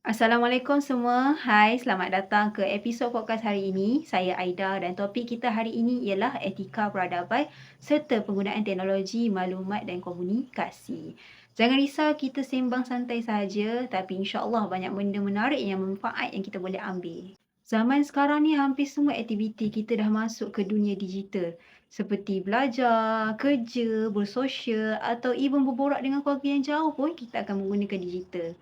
Assalamualaikum semua. Hai, selamat datang ke episod podcast hari ini. Saya Aida dan topik kita hari ini ialah etika peradaban serta penggunaan teknologi maklumat dan komunikasi. Jangan risau, kita sembang santai saja, tapi insya-Allah banyak benda menarik yang bermanfaat yang kita boleh ambil. Zaman sekarang ni hampir semua aktiviti kita dah masuk ke dunia digital. Seperti belajar, kerja, bersosial atau even berborak dengan keluarga yang jauh pun kita akan menggunakan digital.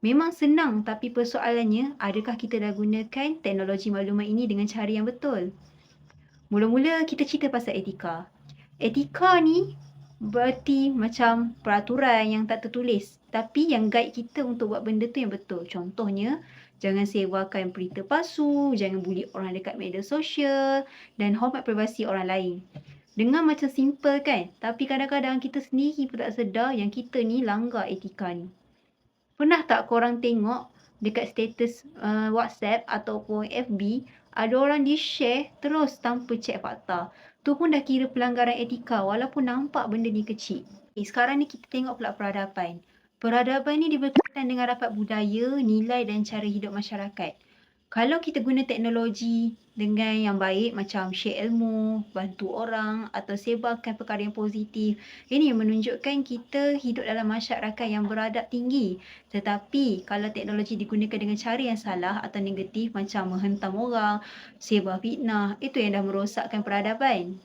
Memang senang, tapi persoalannya, adakah kita dah gunakan teknologi maklumat ini dengan cara yang betul? Mula-mula kita cerita pasal etika. Etika ni berarti macam peraturan yang tak tertulis, tapi yang guide kita untuk buat benda tu yang betul. Contohnya, jangan sebarkan berita palsu, jangan buli orang dekat media sosial dan hormat privasi orang lain. Dengar macam simple kan? Tapi kadang-kadang kita sendiri pun tak sedar yang kita ni langgar etika ni. Pernah tak korang tengok dekat status WhatsApp ataupun FB, ada orang di-share terus tanpa cek fakta. Tu pun dah kira pelanggaran etika walaupun nampak benda ni kecil. Sekarang ni kita tengok pula peradaban. Peradaban ni dia berkaitan dengan rapat budaya, nilai dan cara hidup masyarakat. Kalau kita guna teknologi dengan yang baik macam share ilmu, bantu orang atau sebarkan perkara yang positif, ini menunjukkan kita hidup dalam masyarakat yang beradab tinggi. Tetapi kalau teknologi digunakan dengan cara yang salah atau negatif macam menghentam orang, sebar fitnah, itu yang dah merosakkan peradaban.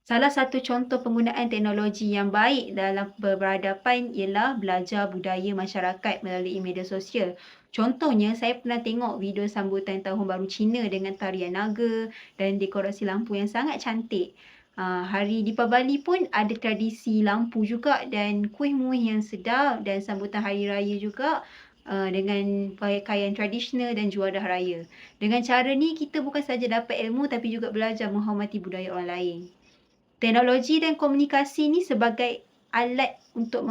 Salah satu contoh penggunaan teknologi yang baik dalam berperadaban ialah belajar budaya masyarakat melalui media sosial. Contohnya, saya pernah tengok video sambutan Tahun Baru Cina dengan tarian naga dan dekorasi lampu yang sangat cantik. Hari Deepavali pun ada tradisi lampu juga dan kuih-muih yang sedap dan sambutan Hari Raya juga dengan pakaian tradisional dan juadah raya. Dengan cara ni, kita bukan saja dapat ilmu tapi juga belajar menghormati budaya orang lain. Teknologi dan komunikasi ni sebagai alat untuk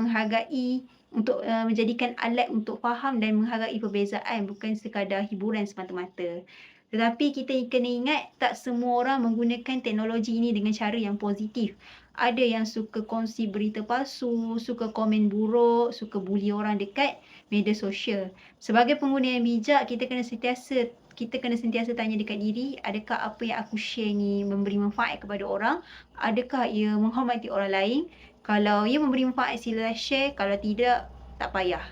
menjadikan alat untuk faham dan menghargai perbezaan, bukan sekadar hiburan semata-mata. Tetapi kita kena ingat, tak semua orang menggunakan teknologi ini dengan cara yang positif. Ada yang suka kongsi berita palsu, suka komen buruk, suka buli orang dekat media sosial. Sebagai pengguna yang bijak, kita kena sentiasa tanya dekat diri, adakah apa yang aku share ni memberi manfaat kepada orang? Adakah ia menghormati orang lain? Kalau ia memberi manfaat, sila share. Kalau tidak, tak payah.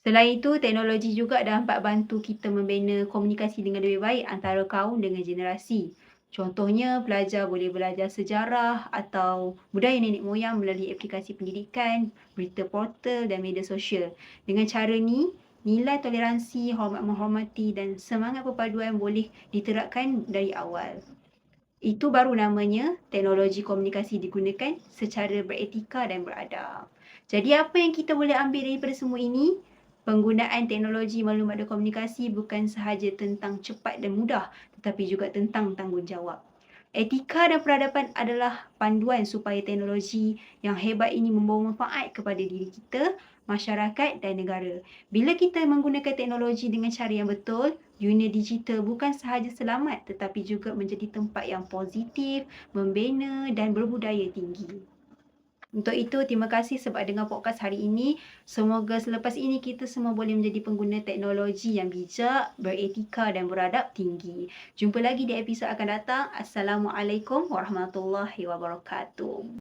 Selain itu, teknologi juga dapat bantu kita membina komunikasi dengan lebih baik antara kaum dengan generasi. Contohnya, pelajar boleh belajar sejarah atau budaya nenek moyang melalui aplikasi pendidikan, berita portal dan media sosial. Dengan cara ni, nilai toleransi, hormat menghormati dan semangat perpaduan boleh diterapkan dari awal. Itu baru namanya teknologi komunikasi digunakan secara beretika dan beradab. Jadi apa yang kita boleh ambil daripada semua ini? Penggunaan teknologi maklumat dan komunikasi bukan sahaja tentang cepat dan mudah, tetapi juga tentang tanggungjawab. Etika dan peradaban adalah panduan supaya teknologi yang hebat ini membawa manfaat kepada diri kita, masyarakat dan negara. Bila kita menggunakan teknologi dengan cara yang betul, dunia digital bukan sahaja selamat tetapi juga menjadi tempat yang positif, membina dan berbudaya tinggi. Untuk itu, terima kasih sebab dengar podcast hari ini. Semoga selepas ini kita semua boleh menjadi pengguna teknologi yang bijak, beretika dan beradab tinggi. Jumpa lagi di episod akan datang. Assalamualaikum warahmatullahi wabarakatuh.